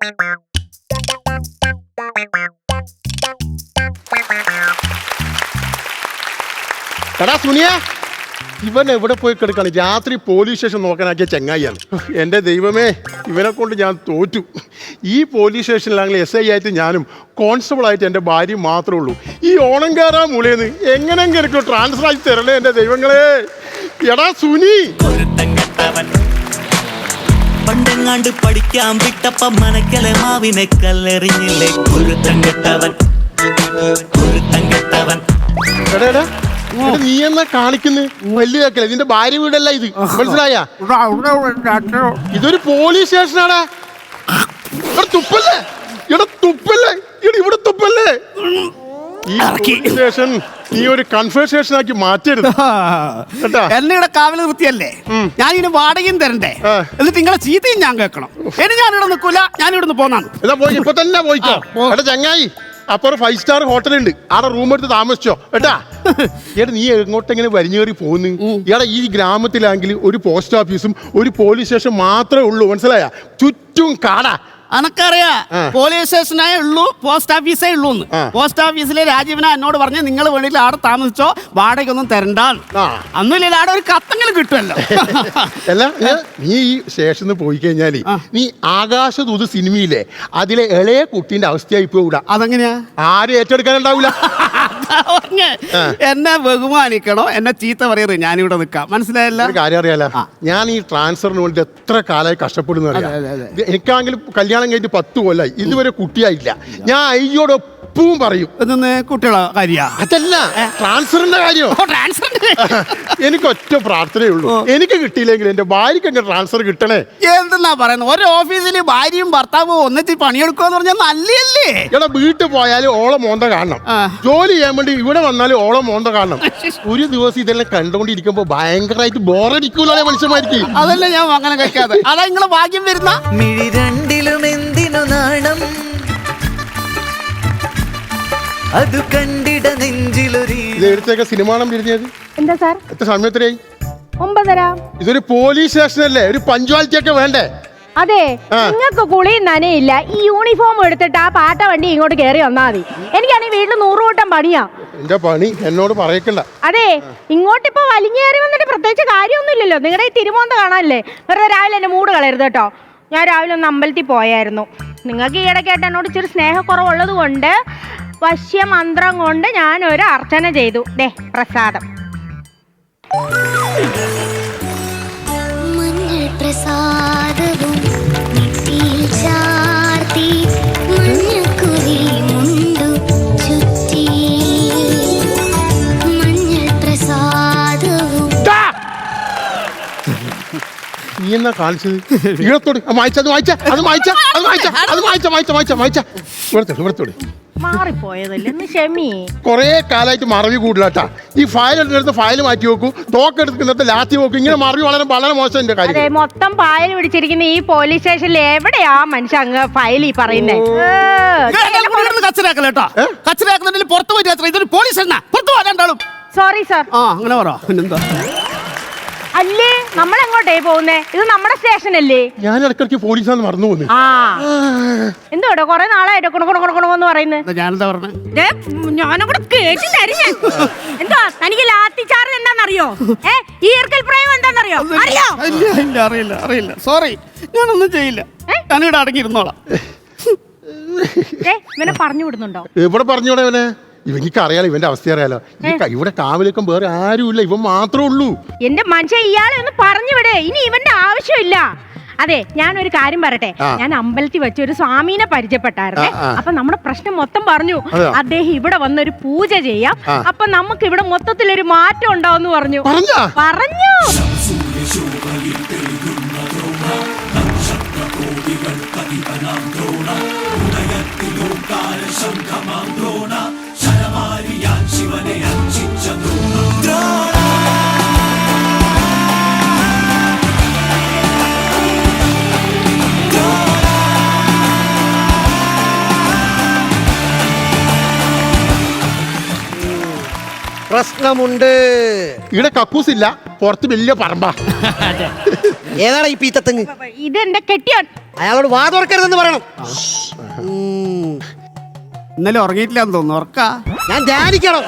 എടാ സുനിയ, ഇവൻ എവിടെ പോയി കിടക്കാണ്? രാത്രി പോലീസ് സ്റ്റേഷൻ നോക്കാനാക്കിയ ചെങ്ങായിയാണ്. എൻ്റെ ദൈവമേ, ഇവനെ കൊണ്ട് ഞാൻ തോറ്റു. ഈ പോലീസ് സ്റ്റേഷനിലാണെങ്കിൽ SI ആയിട്ട് ഞാനും കോൺസ്റ്റബിളായിട്ട് എൻ്റെ ഭാര്യയും മാത്രമേ ഉള്ളൂ. ഈ ഓണം കയറാൻ മൂലയെന്ന് എങ്ങനെയെങ്കിലും എനിക്ക് ട്രാൻസ്ഫർ ആക്കി തരണേ എൻ്റെ ദൈവങ്ങളെ. എടാ സുനി, പണ്ടെങ്ങാണ്ട് പഠിക്കാൻ വിട്ടപ്പ മനക്കലെ മാവിനെ കല്ലെറിഞ്ഞില്ലേ കുരുത്തങ്കെട്ടവൻ. എടാ നീ എന്നാ കാണിക്കുന്നു? വലിയ കേക്കല്ലേ, നിന്റെ ഭാര്യ വീടല്ല ഇത്, മനസ്സിലായ? ഇതൊരു പോലീസ് സ്റ്റേഷനാടാ. തുപ്പല്ലേ ഇവിടെ, തുപ്പല്ലേ ഇവിടെ, തുപ്പല്ലേ. ഈ പോലീസ് സ്റ്റേഷൻ നീ ഒരു കൺഫെഷൻ ആക്കി മാറ്റരുത് കേട്ടാ. എന്നെ ഇവിടെ കാവൽ നിർത്തിയല്ലേ, ഞാനിതിന് വാടകയും തരണ്ടേ, എന്നിട്ട് നിങ്ങളെ ചീത്തയും ഞാൻ കേൾക്കണം. ഇനി ഞാനിവിടെ നിൽക്കൂല, ഞാനിവിടുന്ന് പോന്നാണ്. എന്നാ പോയി, ഇപ്പൊ തന്നെ പോയിക്കോ. എടാ ചങ്ങായി, അപ്പൊ ഒരു 5 സ്റ്റാർ ഹോട്ടലുണ്ട്, അവിടെ റൂം എടുത്ത് താമസിച്ചോ കേട്ടാ. എടാ നീ എങ്ങോട്ടെങ്ങനെ വരിഞ്ഞേറി പോകുന്നു? എടാ ഈ ഗ്രാമത്തിലാണെങ്കിൽ ഒരു പോസ്റ്റ് ഓഫീസും ഒരു പോലീസ് സ്റ്റേഷൻ മാത്രമേ ഉള്ളൂ, മനസ്സിലായ? ചുറ്റും കാടാ. അനക്കറിയാ പോലീസ് സ്റ്റേഷനേ ഉള്ളൂ, പോസ്റ്റ് ഓഫീസേ ഉള്ളൂ. പോസ്റ്റ് ഓഫീസിലെ രാജീവന എന്നോട് പറഞ്ഞ് നിങ്ങൾ വേണമെങ്കിൽ അവിടെ താമസിച്ചോ, വാടകയൊന്നും തരണ്ടാന്ന്. അന്നില്ല അവിടെ ഒരു കത്തെങ്കിലും കിട്ടുമല്ലോ. അല്ല നീ ഈ സ്റ്റേഷനിൽ പോയി കഴിഞ്ഞാല് നീ ആകാശദൂത് സിനിമയിലെ അതിലെ ഇളയ കുട്ടീന്റെ അവസ്ഥയായി പോകൂടാ. അതെങ്ങനെയാ? ആരും ഏറ്റെടുക്കാനുണ്ടാവില്ല. എന്നെ ബഹുമാനിക്കണോ, എന്നെ ചീത്ത പറയരുത്, ഞാനിവിടെ നിൽക്കാം, മനസ്സിലായല്ല? കാര്യം അറിയാലോ, ഞാൻ ഈ ട്രാൻസ്ഫറിന് വേണ്ടി എത്ര കാലമായി കഷ്ടപ്പെടുന്നു അറിയാം. എനിക്കാണെങ്കിലും കല്യാണം കഴിഞ്ഞിട്ട് 10 കൊല്ലായി, ഇതുവരെ കുട്ടിയായില്ല. ഞാൻ അയ്യോട് എപ്പവും പറയും കുട്ടികളെ കാര്യ അതല്ല, ട്രാൻസ്ഫറിന്റെ കാര്യം. എനിക്ക് ഒറ്റ പ്രാർത്ഥനയേ ഉള്ളൂ, എനിക്ക് കിട്ടിയില്ലെങ്കിൽ എന്റെ ഭാര്യക്ക് എങ്ങനെ ട്രാൻസ്ഫർ കിട്ടണേ. എന്തെന്നാ പറയുന്നത്? ഒരു ഓഫീസിൽ ഭാര്യയും ഭർത്താവും ഒന്നിച്ച് പണിയെടുക്കുമെന്ന് പറഞ്ഞാൽ നല്ലല്ലേ? എടാ വീട്ടിൽ പോയാലും ഓളം മോന്ത കാണണം, ജോലി ചെയ്യാൻ വേണ്ടി ഇവിടെ വന്നാലും ഓളം മോന്ത കാണണം. ഒരു ദിവസം ഇതെല്ലാം കണ്ടുകൊണ്ടിരിക്കുമ്പോ ഭയങ്കരമായിട്ട് ബോറടിക്കൂലേ മനുഷ്യന്മാർക്ക്? അതല്ല ഞാൻ അങ്ങനെ കഴിക്കാതെ, അതാ നിങ്ങളെ ഭാഗ്യം വരുന്ന. മിഴി രണ്ടിലും എന്തിനു നാണം, അത് കണ്ടിട നെഞ്ചിലൊരു. ഇത് എടുത്തേക്ക സിനിമാണം പിരിഞ്ഞത് എന്താ സാർ? എത്ര സമയത്തിനായി? 9:30. ഇതൊരു പോലീസ് സ്റ്റേഷനല്ലേ, ഒരു പഞ്ച്വാലിറ്റി ഒക്കെ വേണ്ടേ? അതെ, നിങ്ങൾക്ക് കുളിയും നനയില്ല. ഈ യൂണിഫോം എടുത്തിട്ട് ആ പാട്ട വണ്ടി ഇങ്ങോട്ട് കയറി വന്നാ മതി. എനിക്കാണെങ്കിൽ വീട്ടിൽ 100 കൂട്ടം പണിയാ. എന്റെ പണി എന്നോട് പറയക്കണ്ട. അതെ, ഇങ്ങോട്ടിപ്പോ വലിഞ്ഞേറി വന്നിട്ട് പ്രത്യേകിച്ച് കാര്യമൊന്നുമില്ലല്ലോ. നിങ്ങളുടെ ഈ തിരുമോന്ത കാണാനല്ലേ. വെറുതെ രാവിലെ എന്റെ മൂഡ് കളയരുത് കേട്ടോ. ഞാൻ രാവിലെ ഒന്ന് അമ്പലത്തിൽ പോയായിരുന്നു. നിങ്ങൾക്ക് ഈ ഇടയ്ക്കായിട്ട് എന്നോട് ഇച്ചിരി സ്നേഹക്കുറവുള്ളത് കൊണ്ട് വശ്യമന്ത്രം കൊണ്ട് ഞാനൊരു അർച്ചന ചെയ്തു. ദേ പ്രസാദം. മഞ്ഞൾ പ്രസാദവും നെറ്റിയിൽ ചാർത്തി മഞ്ഞക്കുരി മുണ്ടു ചുറ്റി മഞ്ഞൾ പ്രസാദവും. നീ എന്നാ കാണിച്ചത്? ഇവിടത്തോട് ഇവിടത്തോട് മാറിപ്പോയതല്ലേ, ഒന്ന് ക്ഷമി. കൊറേ കാലമായിട്ട് മറവി കൂടുതലാട്ടാ. ഈ ഫയൽ എടുത്ത് ഫയൽ മാറ്റി വെക്കൂ, തോക്കെടുത്ത് ലാത്തി വെക്കും. ഇങ്ങനെ മറവി വളരെ വളരെ മോശം എന്റെ കാര്യം. അതെ, മൊത്തം പായൽ പിടിച്ചിരിക്കുന്ന ഈ പോലീസ് സ്റ്റേഷനിൽ എവിടെയാ മനുഷ്യ അങ്ങ് ഫയൽ ഈ പറയുന്നേ? കച്ചരാക്കല്ലേട്ടോ, കച്ചരാക്കുന്നുണ്ടെങ്കിൽ പുറത്തു പോയി. ഇതൊരു പോലീസ് സ്റ്റേഷനാ, പുറത്തു പോകാൻ രണ്ടാളും. Sorry sir. അങ്ങനെ പറ. പിന്നെന്താ? അല്ലേ, നമ്മളെങ്ങോട്ടേ പോകുന്നേ? ഇത് നമ്മുടെ സ്റ്റേഷൻ അല്ലേ? ഞാൻ ഇടയ്ക്കിടയ്ക്ക് പോലീസാന്ന് മറന്നു പോകുന്നു. എന്തോടോ കൊറേ നാളായിട്ട് കൊണകൊണകൊണകൊണെന്ന് പറയുന്നത്? ഞാനെന്താ പറഞ്ഞേ? ഞാനങ്ങോട്ട് കേട്ടി തരിഞ്ഞ. എന്താ തനിക്ക് ലാത്തി ചാർജ് എന്താണെന്നറിയോ? ഈർക്കൽ പ്രയോഗം എന്താണെന്നറിയോ? അറിയോ? അറിയില്ല. സോറി, ഞാനൊന്നും ചെയ്യില്ല. ഞാനിവിടെ അടങ്ങിയിരുന്നോളാം. ഇവനെ പറഞ്ഞു വിടുന്നുണ്ടോ? ഇവിടെ പറഞ്ഞോടെ ഇവനെ. ഇവനിക്ക് അറിയാലോ, ഇവന്റെ അവസ്ഥ അറിയാലോ. ഇവിടെ കാവലിക്കും വേറെ ആരുമില്ല, ഇവൻ മാത്രമേ ഉള്ളൂ. എന്റെ മനുഷ്യ, ഇയാളെ ഒന്ന് പറഞ്ഞു വിടേ. ഇനി ഇവന്റെ ആവശ്യമില്ല. അതെ, ഞാനൊരു കാര്യം പറയട്ടെ. ഞാൻ അമ്പലത്തിൽ വെച്ച് ഒരു സ്വാമീനെ പരിചയപ്പെട്ടായിരുന്നേ. അപ്പൊ നമ്മുടെ പ്രശ്നം മൊത്തം പറഞ്ഞു. അദ്ദേഹം ഇവിടെ വന്നൊരു പൂജ ചെയ്യാം, അപ്പൊ നമുക്ക് ഇവിടെ മൊത്തത്തിലൊരു മാറ്റം ഉണ്ടാവും പറഞ്ഞു. പ്രശ്നമുണ്ട്. ഇവിടെ കക്കൂസില്ല, പുറത്ത് വലിയ പറമ്പാ. ഏതാണ് ഈ പീത്തത്തെങ്ങ്? ഇതെന്റെ കെട്ടിയോൻ. അയാളോട് വാ തുറക്കരുതെന്ന് പറയണം. ഇന്നലെ ഉറങ്ങിയിട്ടില്ലാന്ന് തോന്നുന്നു. ഉറക്കാ ഞാൻ ധ്യാനിക്കണം.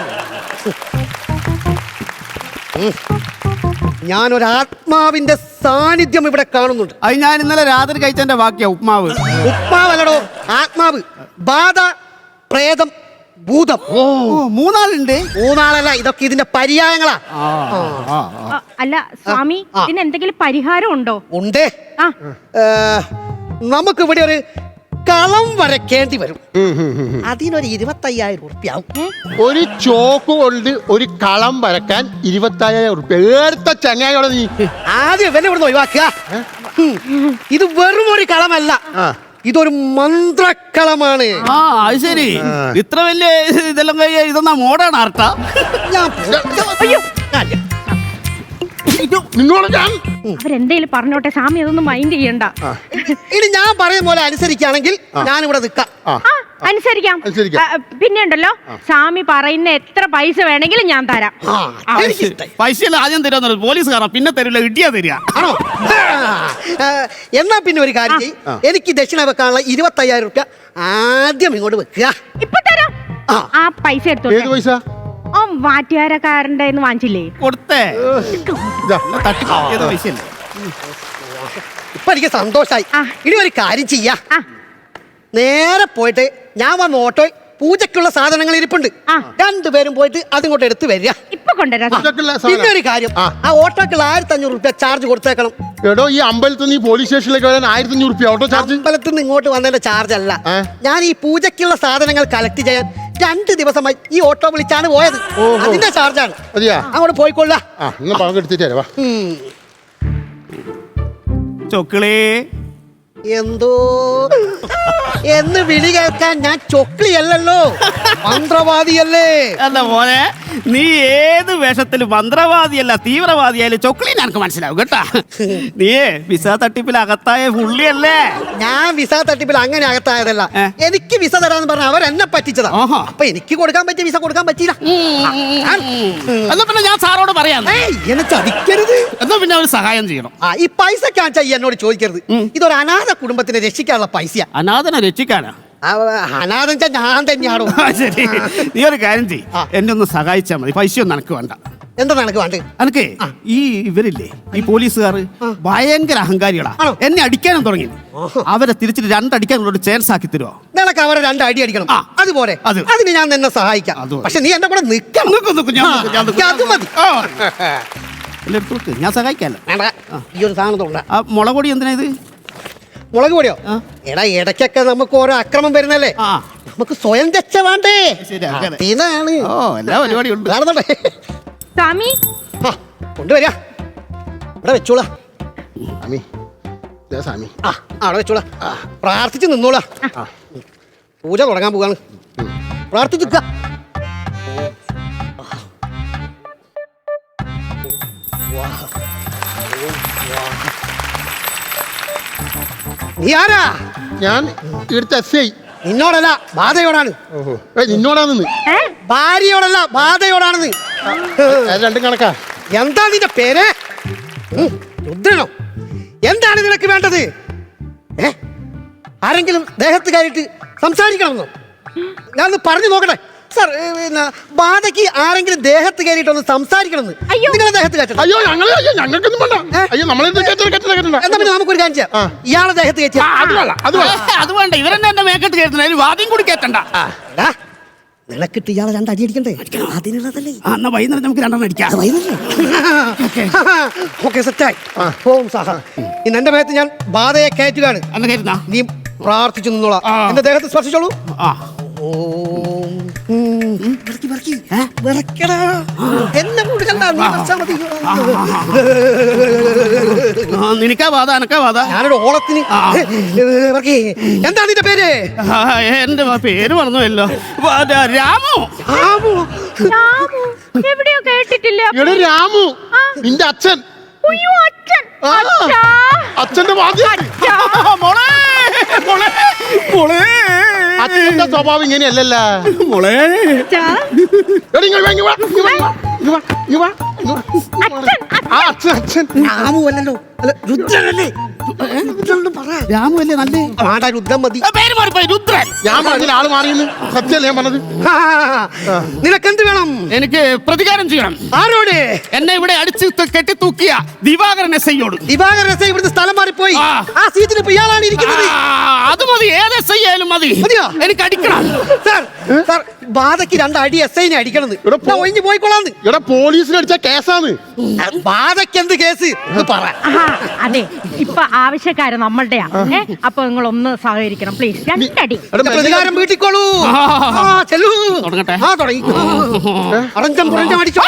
ഞാനൊരു ആത്മാവിന്റെ സാന്നിധ്യം ഇവിടെ കാണുന്നുണ്ട്. അത് ഞാൻ ഇന്നലെ രാത്രി കഴിച്ചതിന്റെ ബാക്കിയാ ഉപ്മാവ്. ഉപ്പാവല്ലടോ, ആത്മാവ്. ബാധ, പ്രേതം, ഭൂതം. ഓ 3 ആളുണ്ട്. 3 ആളല്ല, ഇതൊക്കെ ഇതിന്റെ പര്യായങ്ങളാ. അല്ല സ്വാമി, ഇതിന് എന്തെങ്കിലും പരിഹാരം ഉണ്ടോ? ഉണ്ട്. ആ നമുക്ക് ഇവിടെ ഒരു കളം വരയ്ക്കേണ്ടി വരും. അതിനൊരു 25,000 ഉറുപ്പ്യാവും. ഒരു ചോക്ക് കൊണ്ട് ഒരു കളം വരക്കാൻ 25,000 ഉറുപ്പ്യ. ഏർത്ത ചങ്ങായോടെ നീ. ആദ്യം ഇവനെ ഇവിടുന്ന് ഒഴിവാക്കുക. ഇത് വെറും ഒരു കളമല്ല, ഇതൊരു മന്ത്രക്കളമാണ്. ആ അത് ശരി. ഇത്ര വലിയ ഇതെല്ലാം കഴിയ ഇതൊന്നാ മോഡേൺ ആർട്ടാ. ഞാൻ നിന്നോട് ഞാൻ അവരെന്തേലും പറഞ്ഞോട്ടെ സ്വാമി, അതൊന്നും മൈൻഡ് ചെയ്യണ്ട. ഇനി ഞാൻ പറയുന്ന പോലെ അനുസരിക്കുകയാണെങ്കിൽ ഞാനിവിടെ നിൽക്കാം. അനുസരിക്കാം. അനുസരിക്കാം. പിന്നെ ഉണ്ടല്ലോ, സ്വാമി പറയുന്ന എത്ര പൈസ വേണമെങ്കിലും ഞാൻ തരാം. എനിക്കിഷ്ടായി. പൈസ എല്ലാം ആദ്യം തരാന്ന് പോലീസ് കാരണം, പിന്നെ തരില്ല, ഇടിയാ തരിക. ആണോ? എന്നാ പിന്നെ ഒരു കാര്യം ചെയ്യ്. എനിക്ക് ദക്ഷിണ വെക്കാനുള്ള 25,000 ഉറുപ്പ്യ ആദ്യം ഇങ്ങോട്ട് വെക്കുക. ഇപ്പൊ തരാം. ആ പൈസ എടുത്തോ. ഏത് പൈസ? ഓ വാറ്റുകാരക്കാരൻ്റെ വാങ്ങിച്ചില്ലേ? കൊടുത്തേ. ഇതാ. തട്ടിയത് പൈസ ഇപ്പൊ എനിക്ക് സന്തോഷായി. ഇനി ഒരു കാര്യം ചെയ്യാ. ആ. നേരെ പോയിട്ട് ഞാൻ വന്ന ഓട്ടോ പൂജക്കുള്ള സാധനങ്ങൾ ഇരിപ്പുണ്ട്. രണ്ടുപേരും പോയിട്ട് അതിങ്ങോട്ട് എടുത്ത് വരിക. ഇപ്പൊ കൊണ്ടുവരാം. പിന്നെ ഒരു കാര്യം, ആ ഓട്ടോക്കുള്ള 1,500 ഉറുപ്പ്യ ചാർജ് കൊടുത്തേക്കണം. എടോ, ഈ അമ്പലത്തിൽ നിന്ന് ഈ പോലീസ് സ്റ്റേഷനിലേക്ക് വരാൻ 1,500 ഉറുപ്പ്യ ഓട്ടോ ചാർജ്. അമ്പലത്തിൽ നിന്ന് ഇങ്ങോട്ട് വന്നതിന്റെ ചാർജ് അല്ല, ഞാൻ ഈ പൂജക്കുള്ള സാധനങ്ങൾ കളക്ട് ചെയ്യാൻ 2 ദിവസമായി ഈ ഓട്ടോ വിളിച്ചാണ് പോയത്. അതിന്റെ ചാർജാണ്. അതെയാ? അങ്ങോട്ട് പോയിക്കൊള്ള. ഇന്ന് പങ്കെടുത്തിട്ട് തരാം. ചൊക്കിളേ എന്തോ എന്ന് വിളി കേൾക്കാൻ ഞാൻ ചൊക്ലിയല്ലോ, മന്ത്രവാദിയല്ലേ. അല്ല മോനെ, നീ ഏത് വേഷത്തിൽ മന്ത്രവാദിയല്ല തീവ്രവാദിയായാലും ചൊക്കിളി എനിക്ക് മനസ്സിലാവും കേട്ടാ. നീയേ വിസ തട്ടിപ്പിൽ അകത്തായ പുള്ളിയല്ലേ. ഞാൻ വിസ തട്ടിപ്പിൽ അങ്ങനെ അകത്തായതല്ല. എനിക്ക് വിസ തരാന്ന് പറഞ്ഞ അവരെന്നെ പറ്റിച്ചതാ. അപ്പൊ എനിക്ക് കൊടുക്കാൻ പറ്റിയ വിസ കൊടുക്കാൻ പറ്റിയില്ല. എന്നാ പിന്നെ ഞാൻ സാറോട് പറയാം. എന്നെ ചതിക്കരുത്. എന്നാ പിന്നെ ഒരു സഹായം ചെയ്യണം. ഈ പൈസ കാണിച്ചാ എന്നോട് ചോദിക്കരുത്. ഇതൊരു അനാഥ കുടുംബത്തിനെ രക്ഷിക്കാനുള്ള പൈസയാ. അനാഥനെ രക്ഷിക്കാനാ? അനാഥൻ ഞാൻ തന്നെയാണോ? ശരി, നീ ഒരു കാര്യം ചെയ്, എന്നെ ഒന്ന് സഹായിച്ചാൽ മതി. പൈസ ഒന്നും എനക്ക് വേണ്ട. എന്താ നിനക്ക് വേണ്ടത്? എനക്ക് ഈ ഇവരില്ലേ, ഈ പോലീസുകാർ ഭയങ്കര അഹങ്കാരികളാ. എന്നെ അടിക്കാനും തുടങ്ങി. അവരെ തിരിച്ചിട്ട് 2 അടിക്കാനുള്ള ചാൻസ് ആക്കി തരുമോ? നിനക്ക് അവരെ 2 അടി അടിക്കണം. അതുപോലെ അതിന് ഞാൻ നിന്നെ സഹായിക്കാം. പക്ഷെ നീ എന്റെ കൂടെ നിൽക്കണം. അത് മതി. ഞാൻ സഹായിക്കാല്ലോ. വേണ്ട, ഈ ഒരു സാധനം തോണ്ട. ആ മുളക് പൊടി എന്തിനാ ഇത്? മുളക് പൊടിയോ? എടാ, ഇടയ്ക്കൊക്കെ നമുക്ക് ഓരോ അക്രമം വരുന്നല്ലേ, നമുക്ക് സ്വയം രക്ഷ വേണ്ടേ? ഇതാണ് എല്ലാ പരിപാടിയും ഉണ്ട്. കാണുന്നുണ്ടേ. സ്വാമി കൊണ്ടുവരിക. ഇവിടെ വെച്ചോളാ. സ്വാമി, അവിടെ വെച്ചോളാ. പ്രാർത്ഥിച്ച് നിന്നോളാ. പൂജ തുടങ്ങാൻ പോവാണ്. പ്രാർത്ഥിച്ചു. നീ ആരാ? ഞാൻ ഇവിടുത്തെ SI. നിന്നോടല്ല, ബാധയോടാണ്. നിന്നോടാണെന്ന്. ഭാര്യയോടല്ല, ബാധയോടാണെന്ന്. രണ്ടും കണക്കാ. എന്താ നിന്റെ പേര്? രുദ്രനോ? എന്താണ് നിനക്ക് വേണ്ടത്? ആരെങ്കിലും ദേഹത്ത് കയറിയിട്ട് സംസാരിക്കണമെന്നോ? ഞാനൊന്ന് പറഞ്ഞു നോക്കട്ടെ. സാർ, പിന്നെ ബാധയ്ക്ക് ആരെങ്കിലും ദേഹത്ത് കയറിയിട്ടൊന്ന് സംസാരിക്കണമെന്ന്. നിങ്ങളെ ദേഹത്ത് കയറ്റണം. അയ്യോ, ഞങ്ങൾക്കൊന്നും വേണ്ട. അയ്യോ, നമ്മളെ എന്നാ പിന്നെ നമുക്കൊരു കാര്യം ചെയ്യാം. ഇയാളെ ദേഹത്ത് കയറ്റി. അത് വേണ്ട, ഇവരെന്നെ എന്റെ മേക്കെട്ട് കയറ്റുന്ന വാദ്യം കൂടി കേട്ടണ്ട. നിനക്കിട്ട് ഇയാളെ 2 അടി അടിക്കണ്ടേ? അതിനുള്ളതല്ലേ. എന്നാ വൈകുന്നേരം നമുക്ക് 2 അടിക്കാം. ഓക്കെ, സെറ്റായി. ഓം സാഹ. ഇന്ന് എന്റെ മേത്ത് ഞാൻ ബാധയെ കയറ്റുകയാണ്. അന്ന് കയറ്റുന്ന നീ പ്രാർത്ഥിച്ചു നിന്നോളാം. എന്റെ ദേഹത്ത് സ്പർശിച്ചോളൂ. നിനക്കാ ബാധ, എനക്കാ ബാധ. ഞാനൊരു ഓളത്തിന്. എന്താ നിന്റെ പേര്? എന്റെ പേര് പറഞ്ഞല്ലോ, രാമു. എവിടെയോ കേട്ടിട്ടില്ല. രാമു, നിന്റെ അച്ഛൻ. അച്ഛന്റെ അച്ഛന്റെ സ്വഭാവം ഇങ്ങനെയല്ലല്ല മോളെ. അച്ഛൻ ആ അച്ഛൻ അച്ഛൻ രാമു അല്ലല്ലോ, അല്ല രുദ്രനല്ലേ? രുദ്രനൊന്നും പറ. രാമു അല്ലേ നല്ലേ? ആടാ രുദ്രൻ മതി. പേര് മാറിപ്പോയി, രുദ്രൻ. ഞാൻ പറഞ്ഞ ആള് മാറിയെന്ന് സത്യമല്ലേ ഞാൻ പറഞ്ഞത്? നിനക്കെന്ത് വേണം? എനിക്ക് പ്രതികാരം ചെയ്യണം. ആരോട്? എന്നെ ഇവിടെ അടിച്ച് കെട്ടി തൂക്കിയ ദിവാകരൻ SI-യോട്. ദിവാകരൻ എസ് ഐ ഇവിടുന്ന് സ്ഥലം മാറിപ്പോയി. ആ. ആ സീറ്റിൽ ഇപ്പൊ ഇയാളാണ് ഇരിക്കുന്നത്. അത് മതി, ഏത് SI ആയാലും മതി. മതിയോ? എനിക്ക് അടിക്കണം. സാർ, സാർ, ബാധയ്ക്ക് 2 അടി എസ് ഐനെ അടിക്കണമെന്ന്. ഇവിടെ ഞാൻ ഒഴിഞ്ഞു പോയിക്കൊള്ളാന്ന്. ഇവിടെ പോലീസിന് അടിച്ച കേസാണ്. ബാധയ്ക്ക് എന്ത് കേസ് എന്ന് പറ. ആഹാ, അതെ ഇപ്പൊ ആവശ്യക്കാര് നമ്മളുടെയാ. അപ്പൊ നിങ്ങൾ ഒന്ന് സഹകരിക്കണം പ്ലീസ്. 2 അടി. പ്രതികാരം വീട്ടിക്കോളൂ. ആ, ചെല്ലൂ. തുടങ്ങട്ടെ? ആ, തുടങ്ങി. അടഞ്ചം പുറഞ്ചം അടിച്ചോ.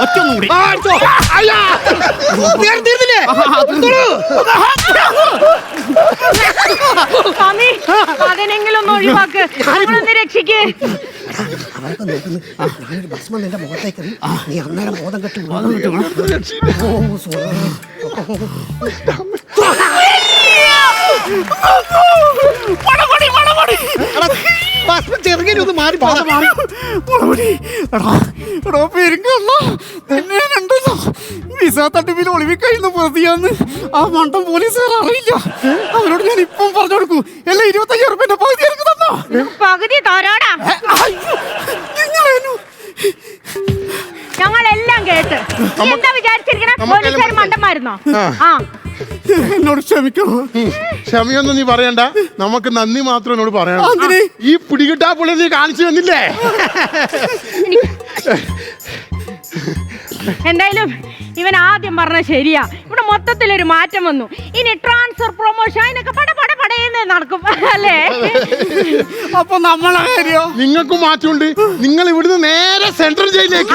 ഒറ്റൊന്നും കൂടി. ആ, അടിച്ചോ. അയ്യാ. തീർന്നില്ലേ? എടുത്തോളൂ. സ്വാമി, അതിനെങ്കിലും ഒന്ന് ഒഴിവാക്ക്. നമ്മളൊന്ന് രക്ഷിക്ക്. അവരൊക്കെ നോക്കുന്നു. ഞാനൊരു ഭസ്മം നിന്റെ മുഖത്തേക്ക് എറിയും. നീ അന്നേരം ബോധം കെട്ടു. വളപടി, വളപടി. ഭസ്മം ചെറുകിലൊന്ന് മാറി പോകാം. വളപടി. എടാ പെരുങ്കല്ല, എന്നെ കണ്ടല്ലോ. വിസ തട്ടിപ്പിൽ ഒളിവിൽ കഴിയുന്ന പ്രതിയാന്ന് ആ മണ്ടം പോലീസുകാർ അറിയില്ല. അവരോട് ഞാൻ ഇപ്പം പറഞ്ഞു കൊടുക്കൂ. എല്ലാം 25,000 റുപ്യന്റെ പകുതി എനിക്ക് തന്നോ. പകുതി തരാടാ. ഞങ്ങളെല്ലാം കേട്ട്. നീ എന്താ വിചാരിച്ചിരിക്കണേ? പോലീസുകാർ മണ്ടന്മാരുന്നോ? ആ, എന്നോട് ക്ഷമിക്കണം. ക്ഷമയൊന്നും നീ പറയണ്ട, നമുക്ക് നന്ദി മാത്രം എന്നോട് പറയണം. എന്തിന്? ഈ പിടികിട്ടാ പുള്ളി നീ കാണിച്ചു തന്നില്ലേ? എന്തായാലും ഇവൻ ആദ്യം പറഞ്ഞ ശരിയാ. ഇവിടെ മൊത്തത്തിലൊരു മാറ്റം വന്നു. ഇനി ട്രാൻസ്ഫർ പ്രൊമോഷൻ അതിനൊക്കെ പടപടേന്ന് നടക്കും അല്ലേ? അപ്പൊ നമ്മളെ കാര്യോ? നിങ്ങൾക്കും മാറ്റമുണ്ട്. നിങ്ങൾ ഇവിടുന്ന് നേരെ സെൻട്രൽ ജയിലിലേക്ക്.